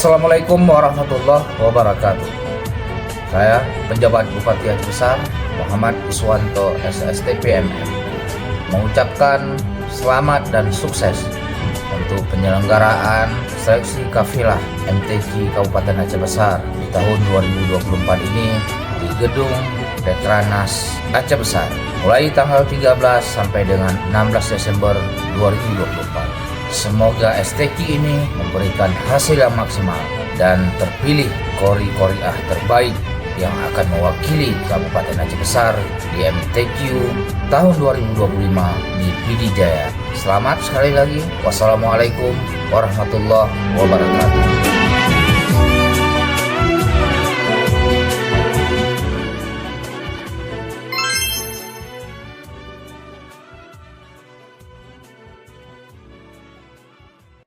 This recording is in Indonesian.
Assalamualaikum warahmatullahi wabarakatuh. Saya penjabat Bupati Aceh Besar Muhammad Iswanto SSTP MM mengucapkan selamat dan sukses untuk penyelenggaraan seleksi kafilah MTQ Kabupaten Aceh Besar di tahun 2024 ini di Gedung Dekranasda Aceh Besar mulai tanggal 13 sampai dengan 16 Desember 2024. Semoga STQ ini memberikan hasil yang maksimal dan terpilih kori-koriah terbaik yang akan mewakili Kabupaten Aceh Besar di MTQ tahun 2025 di PD Jaya. Selamat sekali lagi. Wassalamualaikum warahmatullahi wabarakatuh.